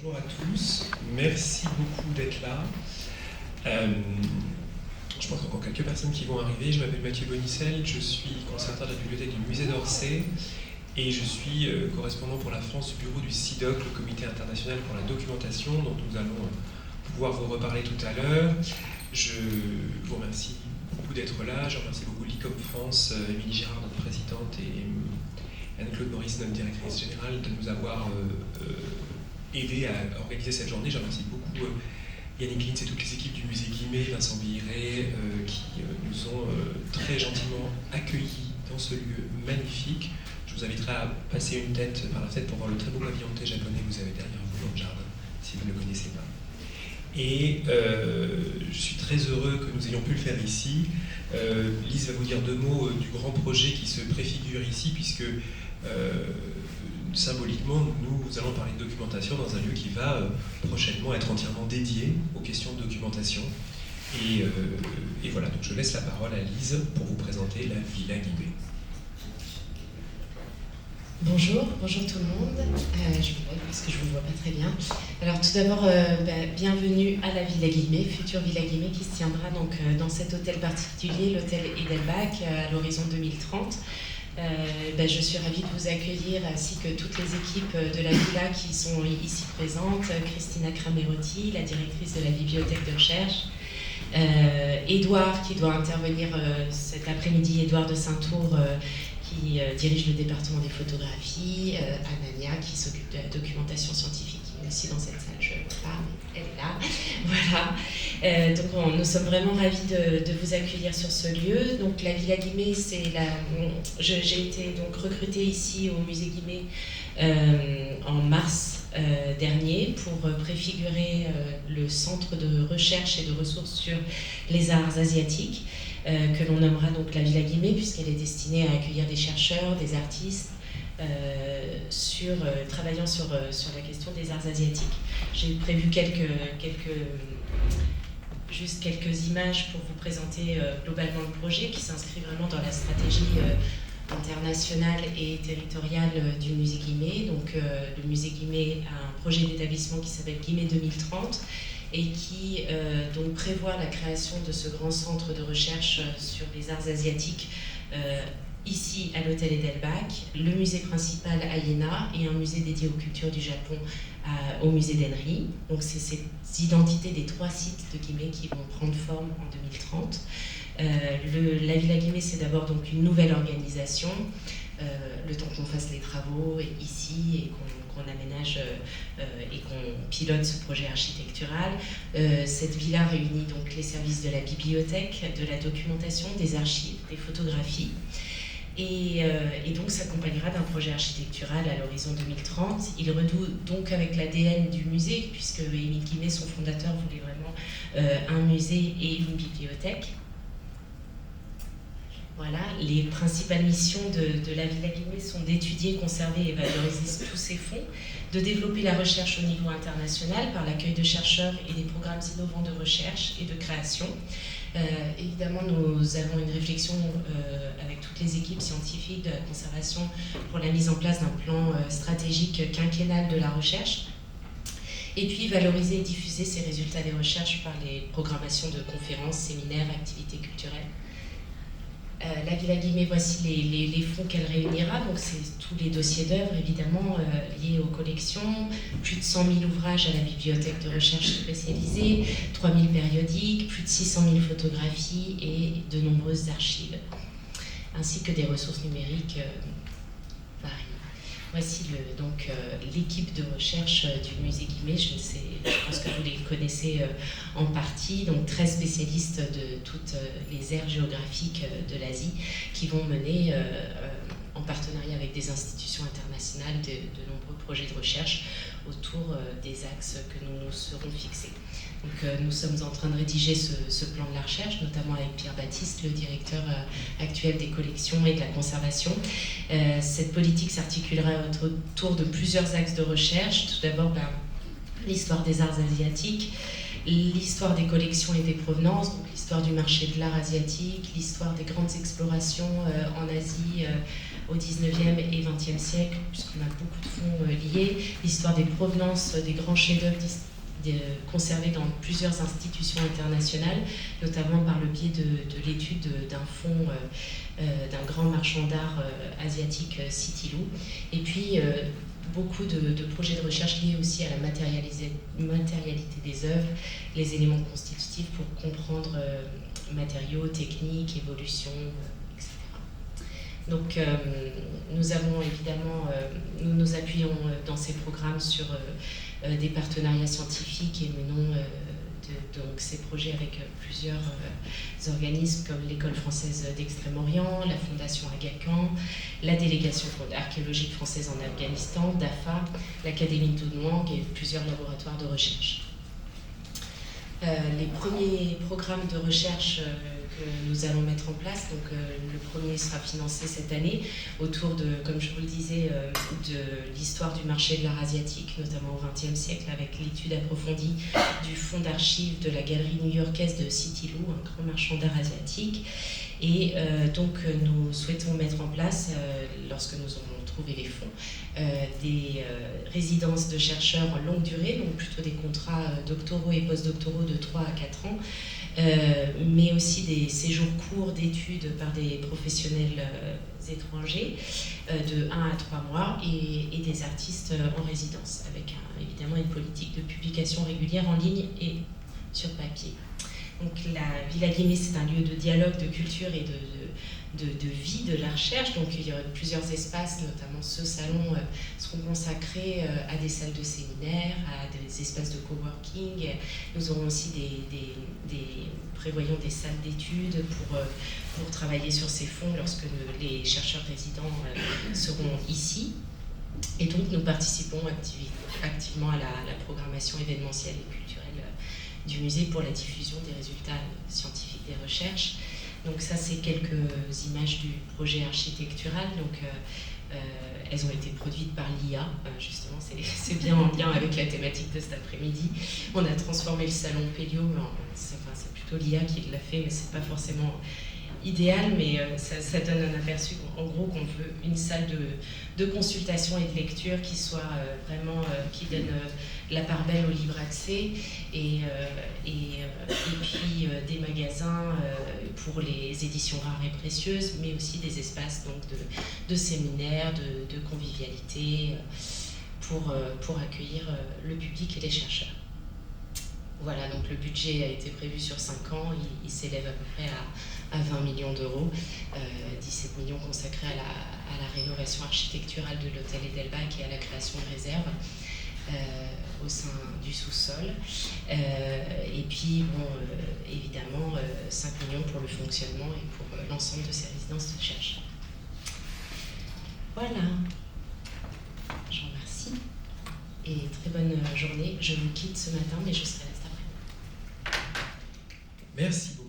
Bonjour à tous, merci beaucoup d'être là. Je pense encore quelques personnes qui vont arriver. Je m'appelle Mathieu Bonicel, je suis conservateur de la bibliothèque du musée d'Orsay et je suis correspondant pour la France du bureau du CIDOC, le Comité international pour la documentation, dont nous allons pouvoir vous reparler tout à l'heure. Je vous remercie beaucoup d'être là. Je remercie beaucoup l'ICOM France, Émilie Girard, notre présidente, et Anne-Claude Maurice, notre directrice générale, de nous avoir aidé à organiser cette journée. Je remercie beaucoup Yannick Lintz et toutes les équipes du musée Guimet, Vincent Villeret, qui nous ont très gentiment accueillis dans ce lieu magnifique. Je vous inviterai à passer une tête par la fenêtre pour voir le très beau pavillon de thé japonais que vous avez derrière vous dans le jardin, si vous ne le connaissez pas. Et je suis très heureux que nous ayons pu le faire ici. Lise va vous dire deux mots du grand projet qui se préfigure ici, puisque symboliquement, nous allons parler de documentation dans un lieu qui va prochainement être entièrement dédié aux questions de documentation. Et voilà, donc je laisse la parole à Lise pour vous présenter la Villa Guimet. Bonjour tout le monde. Je vous lève parce que je ne vous vois pas très bien. Alors tout d'abord, bienvenue à la Villa Guimet, future Villa Guimet qui se tiendra donc dans cet hôtel particulier, l'hôtel Edelbach, à l'horizon 2030. Je suis ravie de vous accueillir ainsi que toutes les équipes de la Villa qui sont ici présentes. Christina Cramerotti, la directrice de la bibliothèque de recherche. Édouard qui doit intervenir cet après-midi, Édouard de Saint-Tour, qui dirige le département des photographies, Anania qui s'occupe de la documentation scientifique, qui est aussi dans cette salle, je ne vois pas, mais elle est là. Voilà. Donc nous sommes vraiment ravis de vous accueillir sur ce lieu. Donc la Villa Guimet, j'ai été donc recrutée ici au musée Guimet en mars dernier pour préfigurer le centre de recherche et de ressources sur les arts asiatiques. Que l'on nommera donc la Villa Guimet, puisqu'elle est destinée à accueillir des chercheurs, des artistes, travaillant sur la question des arts asiatiques. J'ai prévu quelques images pour vous présenter globalement le projet, qui s'inscrit vraiment dans la stratégie internationale et territoriale du musée Guimet. Donc le musée Guimet a un projet d'établissement qui s'appelle Guimet 2030, et qui donc prévoit la création de ce grand centre de recherche sur les arts asiatiques ici à l'hôtel Edelbach, le musée principal à Iéna et un musée dédié aux cultures du Japon au musée d'Enri. Donc c'est cette identité des trois sites de Guimet qui vont prendre forme en 2030. La Villa Guimet, c'est d'abord donc une nouvelle organisation, le temps qu'on fasse les travaux ici et qu'on aménage et qu'on pilote ce projet architectural. Cette villa réunit donc les services de la bibliothèque, de la documentation, des archives, des photographies. Et donc s'accompagnera d'un projet architectural à l'horizon 2030. Il renoue donc avec l'ADN du musée, puisque Émile Guimet, son fondateur, voulait vraiment un musée et une bibliothèque. Voilà, les principales missions de la Villa Guimet sont d'étudier, conserver et valoriser tous ces fonds, de développer la recherche au niveau international par l'accueil de chercheurs et des programmes innovants de recherche et de création. Évidemment, nous avons une réflexion avec toutes les équipes scientifiques de la conservation pour la mise en place d'un plan stratégique quinquennal de la recherche. Et puis valoriser et diffuser ces résultats des recherches par les programmations de conférences, séminaires, activités culturelles. La Villa Guimet, voici les fonds qu'elle réunira. Donc c'est tous les dossiers d'œuvres évidemment liés aux collections, plus de 100 000 ouvrages à la bibliothèque de recherche spécialisée, 3 000 périodiques, plus de 600 000 photographies et de nombreuses archives, ainsi que des ressources numériques variées. Voici l'équipe de recherche du musée Guimet. Je pense que vous les connaissez en partie, donc 13 spécialistes de toutes les aires géographiques de l'Asie qui vont mener, en partenariat avec des institutions internationales, de nombreux projets de recherche autour des axes que nous nous serons fixés. Donc, nous sommes en train de rédiger ce plan de la recherche, notamment avec Pierre Baptiste, le directeur actuel des collections et de la conservation. Cette politique s'articulera autour de plusieurs axes de recherche. Tout d'abord, l'histoire des arts asiatiques, l'histoire des collections et des provenances, donc l'histoire du marché de l'art asiatique, l'histoire des grandes explorations en Asie au 19e et 20e siècle, puisqu'on a beaucoup de fonds liés, l'histoire des provenances des grands chefs-d'œuvre conservés dans plusieurs institutions internationales, notamment par le biais de l'étude d'un fonds d'un grand marchand d'art asiatique, Citilou. Et puis, beaucoup de projets de recherche liés aussi à la matérialité des œuvres, les éléments constitutifs pour comprendre matériaux, techniques, évolution, etc. Donc nous avons évidemment, nous nous appuyons dans ces programmes sur des partenariats scientifiques et menons donc ces projets avec plusieurs organismes comme l'École française d'Extrême-Orient, la Fondation Aga Khan, la délégation archéologique française en Afghanistan, DAFA, l'Académie de Dunhuang et plusieurs laboratoires de recherche. Les premiers programmes de recherche que nous allons mettre en place, donc le premier sera financé cette année autour de, comme je vous le disais, de l'histoire du marché de l'art asiatique, notamment au XXe siècle, avec l'étude approfondie du fonds d'archives de la galerie new-yorkaise de Citilou, un grand marchand d'art asiatique. Et donc nous souhaitons mettre en place, lorsque nous aurons trouvé les fonds, des résidences de chercheurs longue durée, donc plutôt des contrats doctoraux et postdoctoraux de 3 à 4 ans, mais aussi des séjours courts d'études par des professionnels étrangers de 1 à 3 mois et des artistes en résidence, avec évidemment une politique de publication régulière en ligne et sur papier. Donc la Villa Guillemets, c'est un lieu de dialogue, de culture et de vie de la recherche. Donc il y aura plusieurs espaces, notamment ce salon, seront consacrés à des salles de séminaire, à des espaces de coworking. Nous aurons aussi prévoyons des salles d'études pour travailler sur ces fonds lorsque les chercheurs résidents seront ici. Et donc nous participons activement à la programmation événementielle et culturelle du musée pour la diffusion des résultats scientifiques des recherches. Donc ça, c'est quelques images du projet architectural. Donc elles ont été produites par l'IA, justement, c'est bien en lien avec la thématique de cet après-midi. On a transformé le salon Pelliot, c'est plutôt l'IA qui l'a fait, mais c'est pas forcément idéal, mais ça donne un aperçu, en gros, qu'on veut une salle de consultation et de lecture qui soit vraiment, qui donne la part belle au libre accès, et puis des magasins pour les éditions rares et précieuses, mais aussi des espaces donc, de séminaires, de convivialité, pour accueillir le public et les chercheurs. Voilà, donc le budget a été prévu sur 5 ans, il s'élève à peu près à 20 millions d'euros, 17 millions consacrés à la rénovation architecturale de l'hôtel Edelbach et à la création de réserves au sein du sous-sol. Et puis, bon, évidemment, 5 millions pour le fonctionnement et pour l'ensemble de ces résidences de chercheurs. Voilà. Je vous remercie. Et très bonne journée. Je vous quitte ce matin, mais je serai là cet après-midi. Merci beaucoup.